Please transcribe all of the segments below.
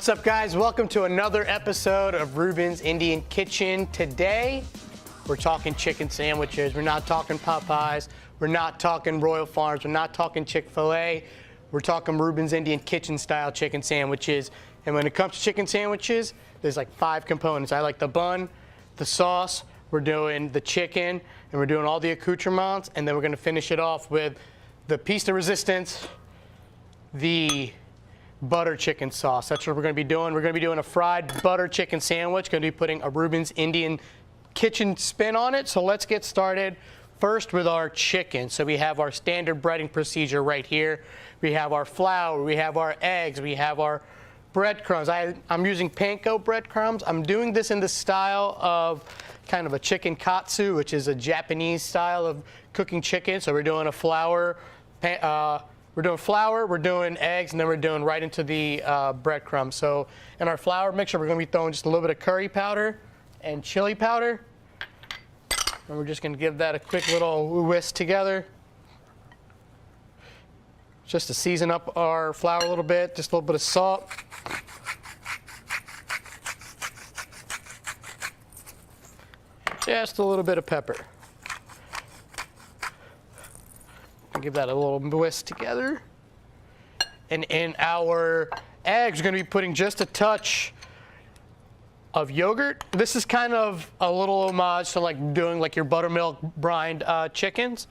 What's up, guys? Welcome to another episode of Reuben's Indian Kitchen. Today, we're talking chicken sandwiches. We're not talking Popeyes. We're not talking Royal Farms. We're not talking Chick-fil-A. We're talking Reuben's Indian Kitchen style chicken sandwiches. And when it comes to chicken sandwiches, there's like 5 components. I like the bun, the sauce, we're doing the chicken, and we're doing all the accoutrements, and then we're gonna finish it off with the piece de resistance, the butter chicken sauce. That's what we're going to be doing. We're going to be doing a fried butter chicken sandwich. Going to be putting a Reuben's Indian Kitchen spin on it. So let's get started first with our chicken. So we have our standard breading procedure right here. We have our flour, we have our eggs, we have our breadcrumbs. I'm using panko breadcrumbs. I'm doing this in the style of kind of a chicken katsu, which is a Japanese style of cooking chicken. So we're doing a flour, we're doing eggs, and then we're doing right into the breadcrumbs. So in our flour mixture, we're going to be throwing just a little bit of curry powder and chili powder. And we're just going to give that a quick little whisk together. Just to season up our flour a little bit, just a little bit of salt. Just a little bit of pepper. Give that a little whisk together. And in our eggs, we're going to be putting just a touch of yogurt. This is kind of a little homage to like doing like your buttermilk brined chickens.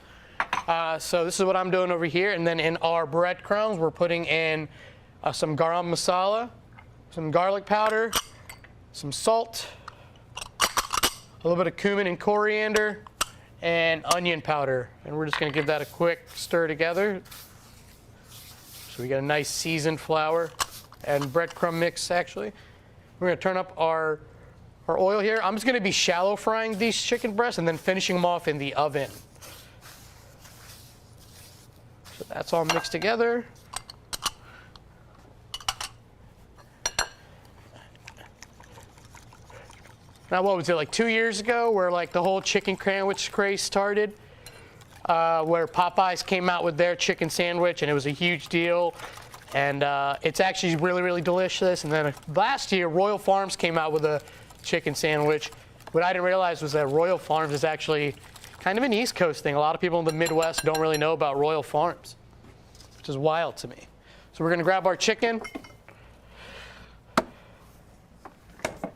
So this is what I'm doing over here. And then in our breadcrumbs, we're putting in some garam masala, some garlic powder, some salt, a little bit of cumin and coriander, and onion powder, and we're just going to give that a quick stir together. So we got a nice seasoned flour and breadcrumb mix. Actually, we're going to turn up our oil here. I'm just going to be shallow frying these chicken breasts and then finishing them off in the oven. So that's all mixed together. Now, what was it, like 2 years ago, where like the whole chicken sandwich craze started, where Popeyes came out with their chicken sandwich, and it was a huge deal, and it's actually really, really delicious. And then last year, Royal Farms came out with a chicken sandwich. What I didn't realize was that Royal Farms is actually kind of an East Coast thing. A lot of people in the Midwest don't really know about Royal Farms, which is wild to me. So we're gonna grab our chicken.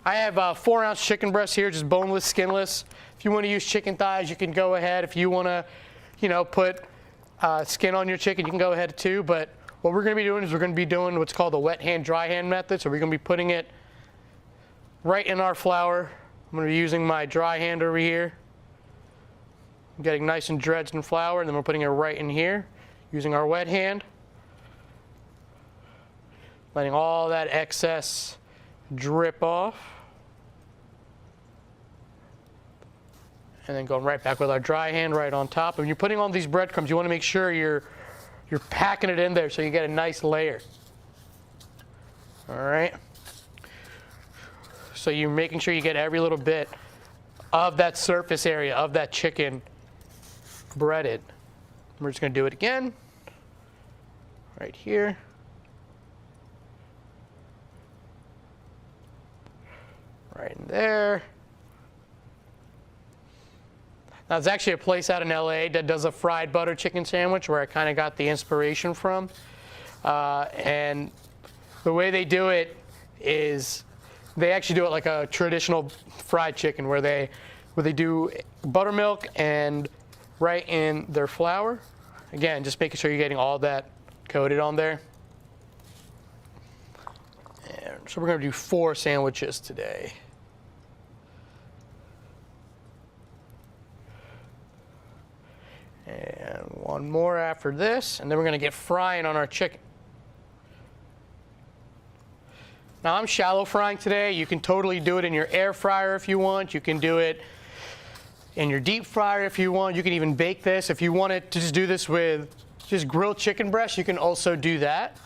I have 4-ounce chicken breasts here, just boneless, skinless. If you want to use chicken thighs, you can go ahead. If you want to, put skin on your chicken, you can go ahead too. But what we're going to be doing is we're going to be doing what's called the wet hand, dry hand method. So we're going to be putting it right in our flour. I'm going to be using my dry hand over here. I'm getting nice and dredged in flour, and then we're putting it right in here using our wet hand. Letting all that excess drip off. And then going right back with our dry hand right on top. When you're putting on these breadcrumbs, you want to make sure you're packing it in there so you get a nice layer. All right. So you're making sure you get every little bit of that surface area of that chicken breaded. We're just going to do it again. Right here. Right in there. Now, there's actually a place out in LA that does a fried butter chicken sandwich where I kind of got the inspiration from. And the way they do it is they actually do it like a traditional fried chicken where they do buttermilk and right in their flour. Again, just making sure you're getting all that coated on there. And so we're going to do 4 sandwiches today. And 1 more after this, and then we're going to get frying on our chicken. Now, I'm shallow frying today. You can totally do it in your air fryer if you want. You can do it in your deep fryer if you want. You can even bake this. If you wanted to just do this with just grilled chicken breast, you can also do that.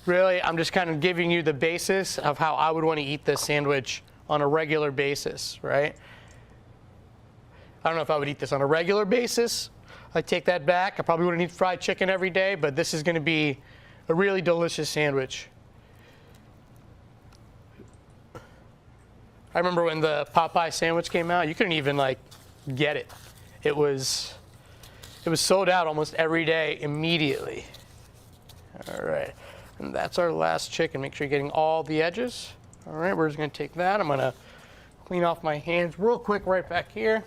Really, I'm just kind of giving you the basis of how I would want to eat this sandwich on a regular basis, right? I don't know if I would eat this on a regular basis. I take that back. I probably wouldn't eat fried chicken every day, but this is going to be a really delicious sandwich I remember when the Popeye sandwich came out, you couldn't even like get it. It was sold out almost every day immediately. All right, and that's our last chicken. Make sure you're getting all the edges. All right, we're just gonna take that. I'm gonna clean off my hands real quick right back here.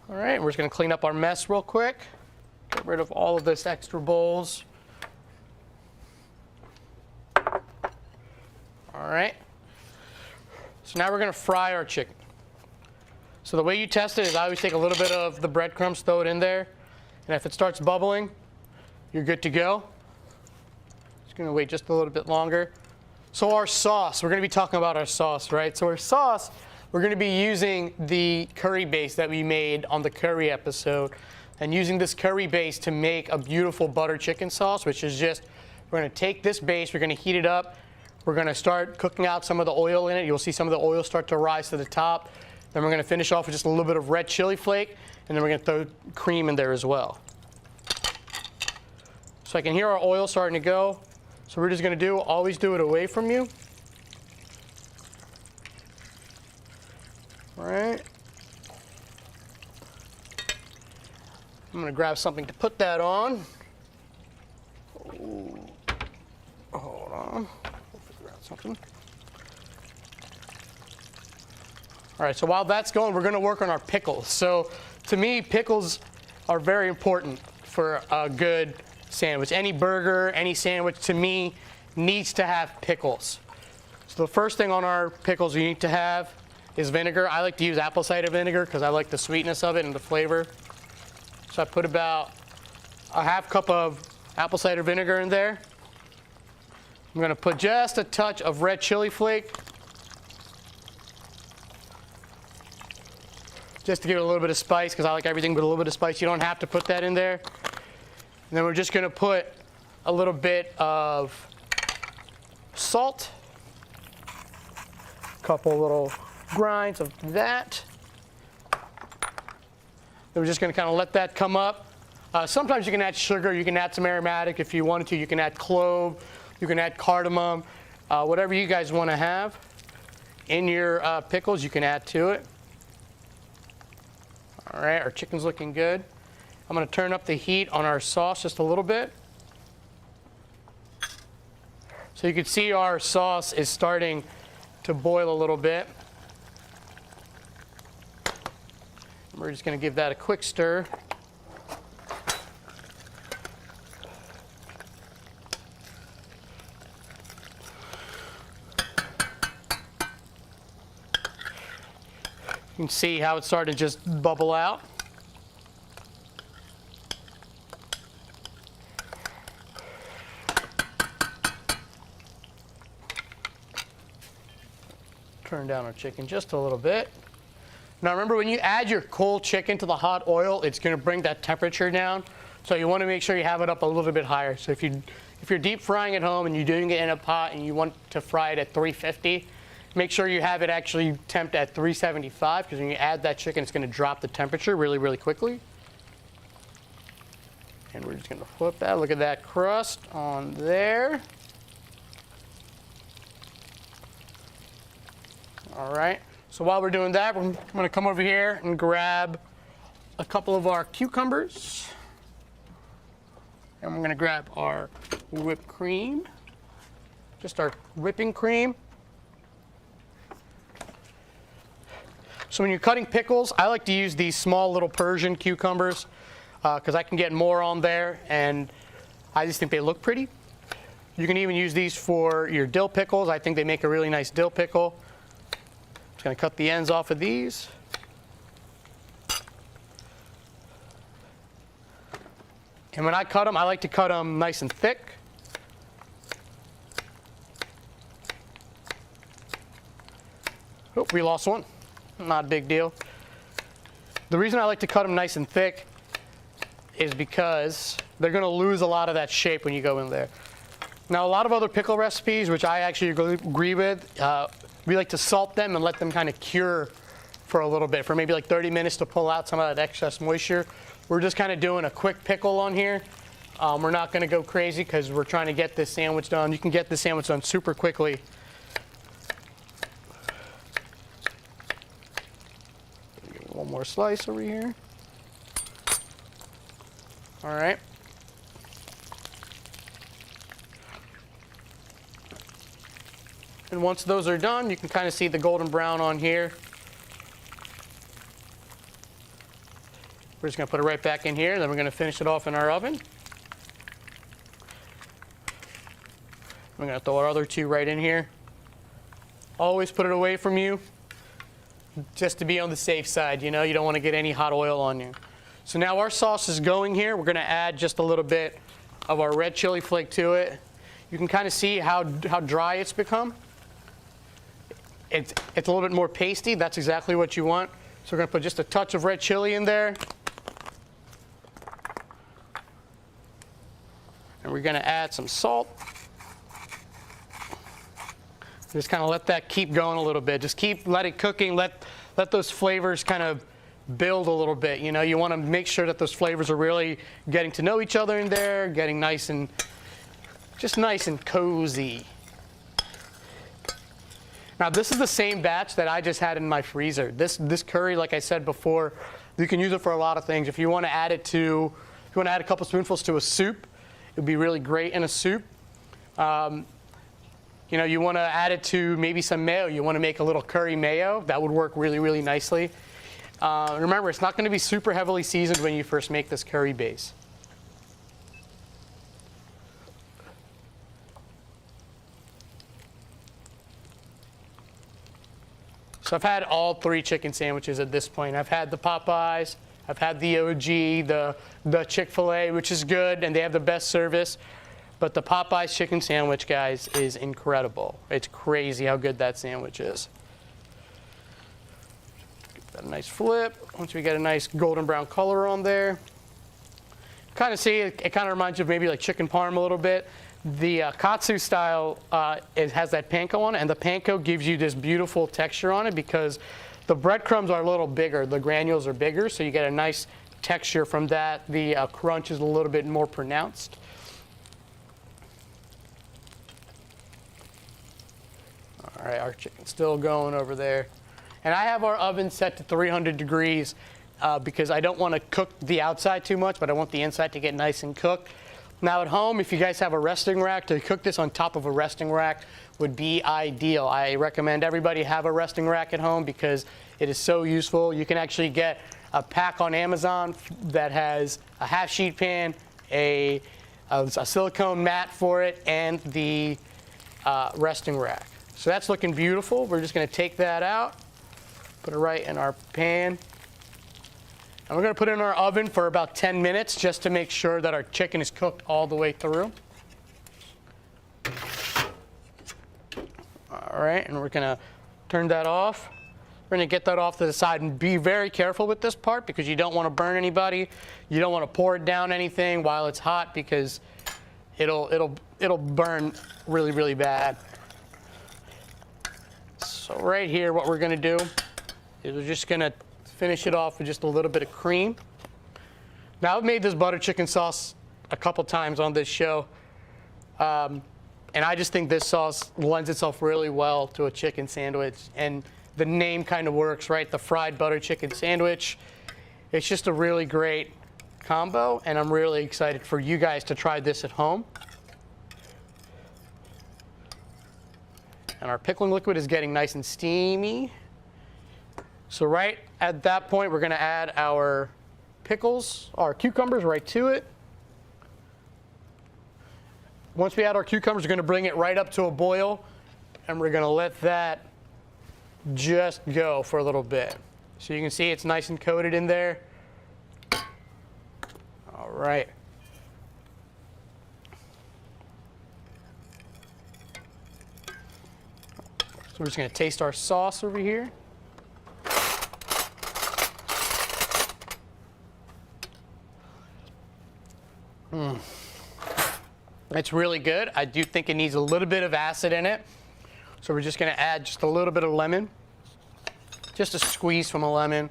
All right, we're just gonna clean up our mess real quick. Get rid of all of this extra bowls. All right, so now we're gonna fry our chicken. So the way you test it is I always take a little bit of the breadcrumbs, throw it in there, and if it starts bubbling, you're good to go. Just gonna wait just a little bit longer. So our sauce, we're gonna be talking about our sauce, right? So our sauce, we're gonna be using the curry base that we made on the curry episode, and using this curry base to make a beautiful butter chicken sauce, which is just, we're gonna take this base, we're gonna heat it up, we're gonna start cooking out some of the oil in it. You'll see some of the oil start to rise to the top. Then we're gonna finish off with just a little bit of red chili flake, and then we're gonna throw cream in there as well. So I can hear our oil starting to go. So we're just gonna always do it away from you. All right. I'm gonna grab something to put that on. Ooh. Hold on, we'll figure out something. All right, so while that's going, we're gonna work on our pickles. So to me, pickles are very important for a good sandwich. Any burger, any sandwich, to me, needs to have pickles. So the first thing on our pickles you need to have is vinegar. I like to use apple cider vinegar because I like the sweetness of it and the flavor. So I put about a half cup of apple cider vinegar in there. I'm gonna put just a touch of red chili flake, just to give it a little bit of spice, because I like everything with a little bit of spice. You don't have to put that in there. And then we're just gonna put a little bit of salt, a couple little grinds of that. Then we're just gonna kind of let that come up. Sometimes you can add sugar, you can add some aromatic if you wanted to. You can add clove, you can add cardamom, whatever you guys want to have in your pickles, you can add to it. All right, our chicken's looking good. I'm going to turn up the heat on our sauce just a little bit. So you can see our sauce is starting to boil a little bit. We're just going to give that a quick stir. You can see how it's starting to just bubble out. Turn down our chicken just a little bit. Now remember, when you add your cold chicken to the hot oil, it's going to bring that temperature down. So you want to make sure you have it up a little bit higher. So if you're deep frying at home and you're doing it in a pot and you want to fry it at 350, make sure you have it actually temped at 375, because when you add that chicken, it's going to drop the temperature really, really quickly. And we're just going to flip that. Look at that crust on there. All right. So while we're doing that, I'm going to come over here and grab a couple of our cucumbers. And we're going to grab our whipped cream, just our whipping cream. So when you're cutting pickles, I like to use these small little Persian cucumbers because I can get more on there, and I just think they look pretty. You can even use these for your dill pickles. I think they make a really nice dill pickle. Just going to cut the ends off of these. And when I cut them, I like to cut them nice and thick. Oh, we lost one. Not a big deal. The reason I like to cut them nice and thick is because they're going to lose a lot of that shape when you go in there. Now, a lot of other pickle recipes, which I actually agree with, we like to salt them and let them kind of cure for a little bit, for maybe like 30 minutes to pull out some of that excess moisture. We're just kind of doing a quick pickle on here. We're not going to go crazy because we're trying to get this sandwich done. You can get this sandwich done super quickly. One more slice over here. All right. And once those are done, you can kind of see the golden brown on here. We're just going to put it right back in here, then we're going to finish it off in our oven. We're going to throw our other two right in here. Always put it away from you, just to be on the safe side. You know, you don't want to get any hot oil on you. So now our sauce is going here. We're going to add just a little bit of our red chili flake to it. You can kind of see how dry it's become. It's a little bit more pasty. That's exactly what you want. So we're going to put just a touch of red chili in there. And we're going to add some salt. Just kind of let that keep going a little bit. Just let it cooking. Let those flavors kind of build a little bit. You know, you want to make sure that those flavors are really getting to know each other in there, getting nice and cozy. Now this is the same batch that I just had in my freezer. This curry, like I said before, you can use it for a lot of things. If you want to add it to, if you want to add a couple spoonfuls to a soup, it would be really great in a soup. You know, you want to add it to maybe some mayo. You want to make a little curry mayo. That would work really, really nicely. Remember, it's not going to be super heavily seasoned when you first make this curry base. So I've had all three chicken sandwiches at this point. I've had the Popeyes, I've had the OG, the Chick-fil-A, which is good, and they have the best service. But the Popeyes chicken sandwich, guys, is incredible. It's crazy how good that sandwich is. Give that a nice flip. Once we get a nice golden brown color on there. Kind of see, it kind of reminds you of maybe like chicken parm a little bit. The katsu-style, it has that panko on it, and the panko gives you this beautiful texture on it because the breadcrumbs are a little bigger. The granules are bigger, so you get a nice texture from that. The crunch is a little bit more pronounced. All right, our chicken's still going over there. And I have our oven set to 300 degrees because I don't want to cook the outside too much, but I want the inside to get nice and cooked. Now at home, if you guys have a resting rack, to cook this on top of a resting rack would be ideal. I recommend everybody have a resting rack at home because it is so useful. You can actually get a pack on Amazon that has a half sheet pan, a silicone mat for it, and the resting rack. So that's looking beautiful. We're just going to take that out, put it right in our pan. And we're going to put it in our oven for about 10 minutes just to make sure that our chicken is cooked all the way through. All right, and we're going to turn that off. We're going to get that off to the side and be very careful with this part because you don't want to burn anybody. You don't want to pour it down anything while it's hot because it'll burn really, really bad. So right here, what we're going to do is we're just going to finish it off with just a little bit of cream. Now, I've made this butter chicken sauce a couple times on this show, and I just think this sauce lends itself really well to a chicken sandwich, and the name kind of works, right? The fried butter chicken sandwich. It's just a really great combo, and I'm really excited for you guys to try this at home. And our pickling liquid is getting nice and steamy. So right at that point, we're going to add our pickles, our cucumbers right to it. Once we add our cucumbers, we're going to bring it right up to a boil, and we're going to let that just go for a little bit. So you can see it's nice and coated in there. All right. So we're just going to taste our sauce over here. It's really good. I do think it needs a little bit of acid in it. So we're just going to add just a little bit of lemon. Just a squeeze from a lemon.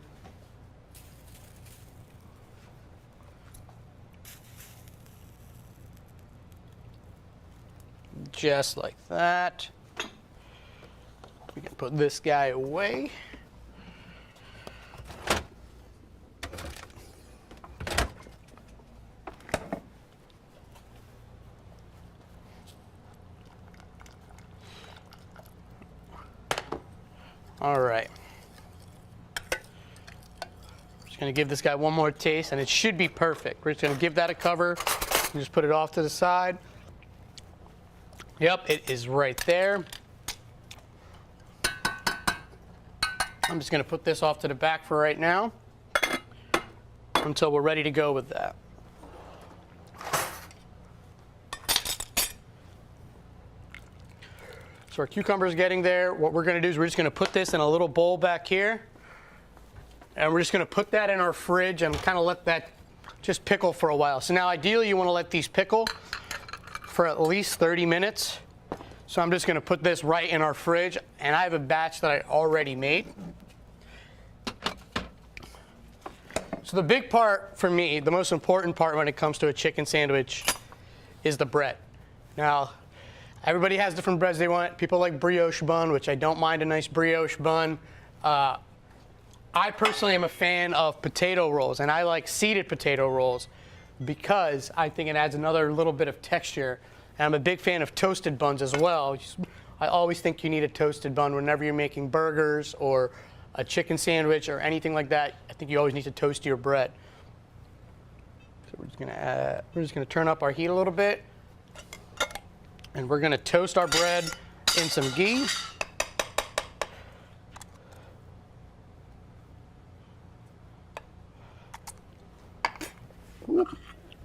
just like that. We can put this guy away. All right. Just gonna give this guy one more taste, and it should be perfect. We're just gonna give that a cover. And just put it off to the side. Yep, it is right there. I'm just gonna put this off to the back for right now until we're ready to go with that. So our cucumber's getting there. What we're gonna do is we're just gonna put this in a little bowl back here, and we're just gonna put that in our fridge and kind of let that just pickle for a while. So now ideally you wanna let these pickle for at least 30 minutes. So I'm just gonna put this right in our fridge, and I have a batch that I already made. So the big part for me, the most important part when it comes to a chicken sandwich is the bread. Now, everybody has different breads they want. People like brioche bun, which I don't mind a nice brioche bun. I personally am a fan of potato rolls, and I like seeded potato rolls because I think it adds another little bit of texture. And I'm a big fan of toasted buns as well. I always think you need a toasted bun whenever you're making burgers or a chicken sandwich or anything like that. I think you always need to toast your bread. So we're just gonna turn up our heat a little bit, and we're gonna toast our bread in some ghee.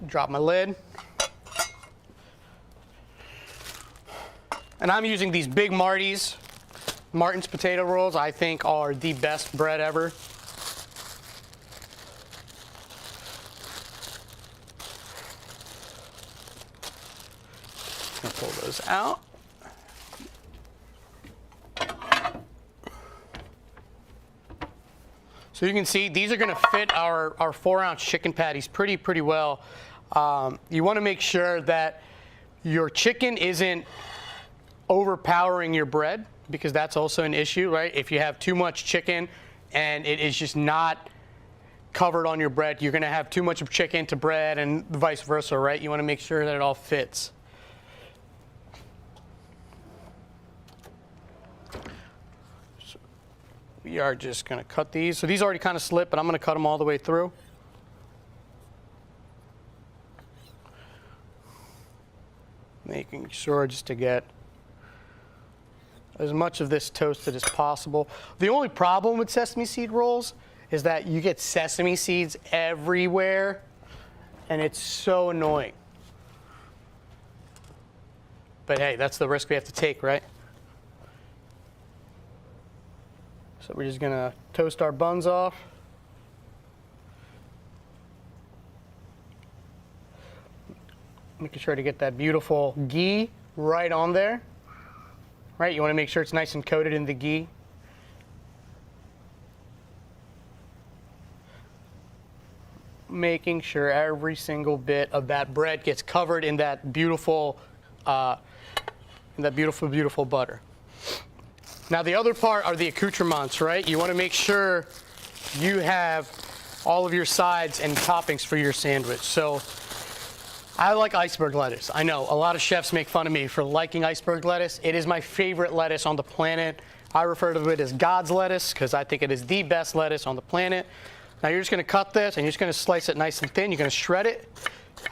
Drop my lid. And I'm using these big Martin's potato rolls. I think are the best bread ever. I'll pull those out. So you can see these are going to fit our 4-ounce chicken patties pretty well. You want to make sure that your chicken isn't overpowering your bread, because that's also an issue, right? If you have too much chicken and it is just not covered on your bread, you're going to have too much chicken to bread and vice versa, right? You want to make sure that it all fits. So we are just going to cut these. So these already kind of slip, but I'm going to cut them all the way through. Making sure just to get as much of this toasted as possible. The only problem with sesame seed rolls is that you get sesame seeds everywhere, and it's so annoying. But hey, that's the risk we have to take, right? So we're just gonna toast our buns off. Making sure to get that beautiful ghee right on there. Right, you want to make sure it's nice and coated in the ghee. Making sure every single bit of that bread gets covered in that beautiful butter. Now the other part are the accoutrements, right? You want to make sure you have all of your sides and toppings for your sandwich. So I like iceberg lettuce. I know a lot of chefs make fun of me for liking iceberg lettuce. It is my favorite lettuce on the planet. I refer to it as God's lettuce because I think it is the best lettuce on the planet. Now you're just going to cut this and you're just going to slice it nice and thin. You're going to shred it.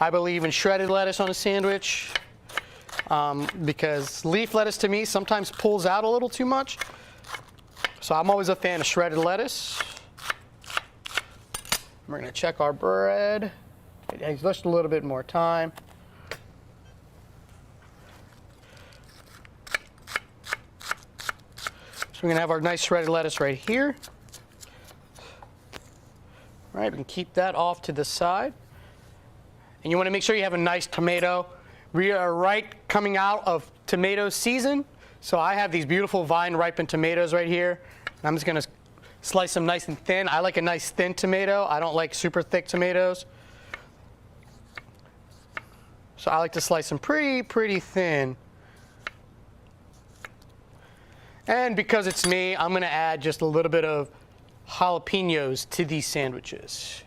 I believe in shredded lettuce on a sandwich because leaf lettuce to me sometimes pulls out a little too much. So I'm always a fan of shredded lettuce. We're going to check our bread. It has just a little bit more time. So we're going to have our nice shredded lettuce right here. All right, we can keep that off to the side. And you want to make sure you have a nice tomato. We are right coming out of tomato season. So I have these beautiful vine-ripened tomatoes right here. And I'm just going to slice them nice and thin. I like a nice thin tomato. I don't like super thick tomatoes. So I like to slice them pretty thin. And because it's me, I'm gonna add just a little bit of jalapeños to these sandwiches.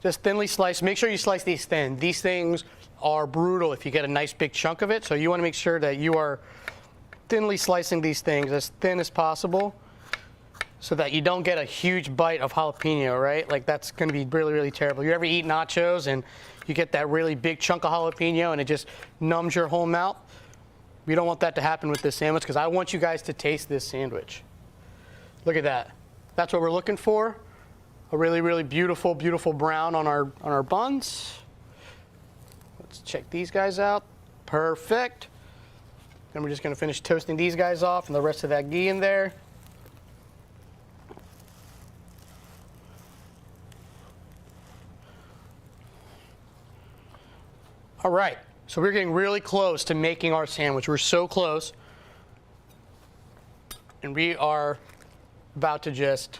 Just thinly sliced. Make sure you slice these thin. These things are brutal if you get a nice big chunk of it, so you wanna make sure that you are thinly slicing these things as thin as possible so that you don't get a huge bite of jalapeno, right? Like that's gonna be really, really terrible. You ever eat nachos and you get that really big chunk of jalapeno and it just numbs your whole mouth? We don't want that to happen with this sandwich because I want you guys to taste this sandwich. Look at that. That's what we're looking for. A really, really beautiful, beautiful brown on our buns. Let's check these guys out. Perfect. Then we're just gonna finish toasting these guys off and the rest of that ghee in there. All right, so we're getting really close to making our sandwich. We're so close. And we are about to just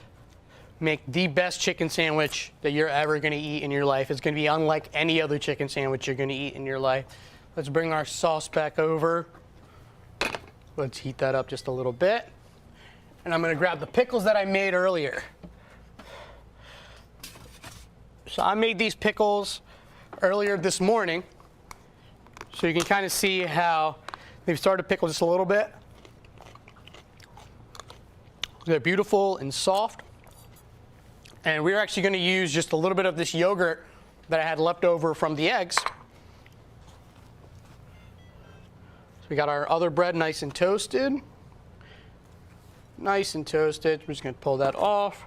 make the best chicken sandwich that you're ever gonna eat in your life. It's gonna be unlike any other chicken sandwich you're gonna eat in your life. Let's bring our sauce back over. Let's heat that up just a little bit. And I'm gonna grab the pickles that I made earlier. So I made these pickles earlier this morning. So you can kind of see how they've started to pickle just a little bit. They're beautiful and soft. And we're actually going to use just a little bit of this yogurt that I had left over from the eggs. So we got our other bread nice and toasted. Nice and toasted. We're just going to pull that off.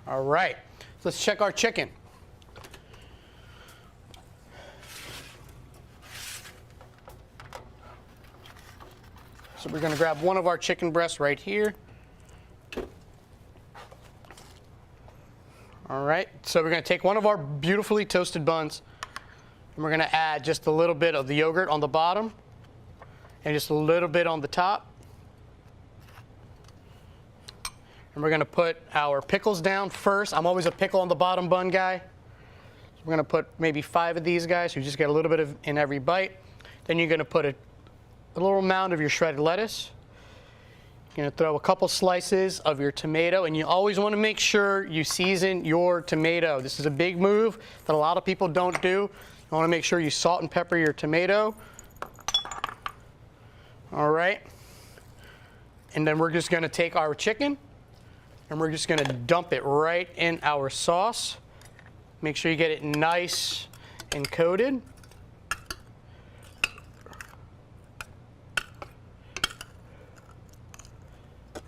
All right. So let's check our chicken. So we're going to grab one of our chicken breasts right here. All right, so we're going to take one of our beautifully toasted buns and we're going to add just a little bit of the yogurt on the bottom and just a little bit on the top. And we're going to put our pickles down first. I'm always a pickle on the bottom bun guy. So we're going to put maybe 5 of these guys, so you just get a little bit of in every bite. Then you're going to put a little amount of your shredded lettuce. You're going to throw a couple slices of your tomato, and you always want to make sure you season your tomato. This is a big move that a lot of people don't do. You want to make sure you salt and pepper your tomato. All right. And then we're just going to take our chicken and we're just going to dump it right in our sauce. Make sure you get it nice and coated.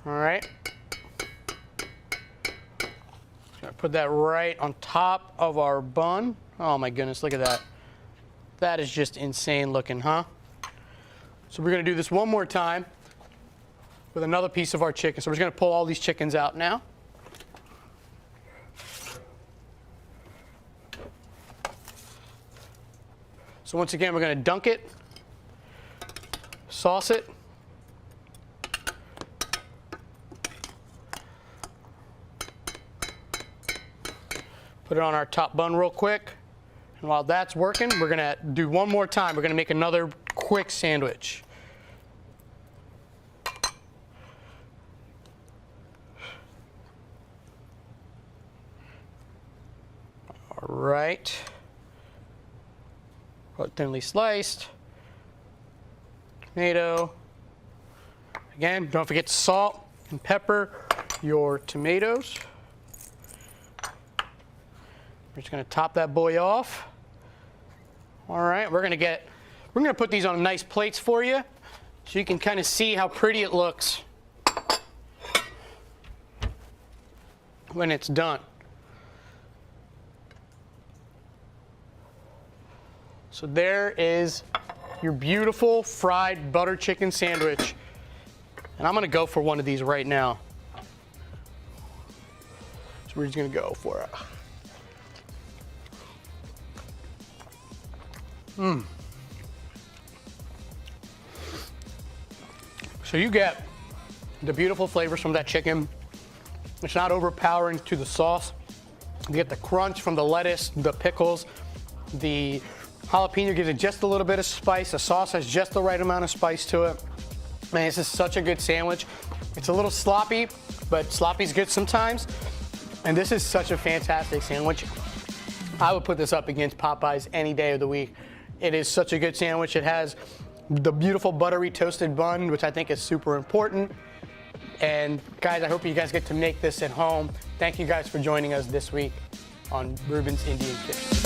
All right. Gonna put that right on top of our bun. Oh my goodness, look at that. That is just insane looking, huh? So we're gonna do this one more time with another piece of our chicken. So we're just gonna pull all these chickens out now. So once again, we're gonna dunk it, sauce it, put it on our top bun real quick. And while that's working, we're gonna do one more time. We're gonna make another quick sandwich. All right. Thinly sliced. Tomato. Again, don't forget to salt and pepper your tomatoes. We're just going to top that boy off. All right, we're going to put these on nice plates for you so you can kind of see how pretty it looks when it's done. So there is your beautiful fried butter chicken sandwich. And I'm going to go for one of these right now. So we're just going to go for it. So you get the beautiful flavors from that chicken. It's not overpowering to the sauce. You get the crunch from the lettuce, the pickles, the jalapeno gives it just a little bit of spice. The sauce has just the right amount of spice to it. Man, this is such a good sandwich. It's a little sloppy, but sloppy's good sometimes. And this is such a fantastic sandwich. I would put this up against Popeyes any day of the week. It is such a good sandwich. It has the beautiful buttery toasted bun, which I think is super important. And guys, I hope you guys get to make this at home. Thank you guys for joining us this week on Reuben's Indian Kitchen.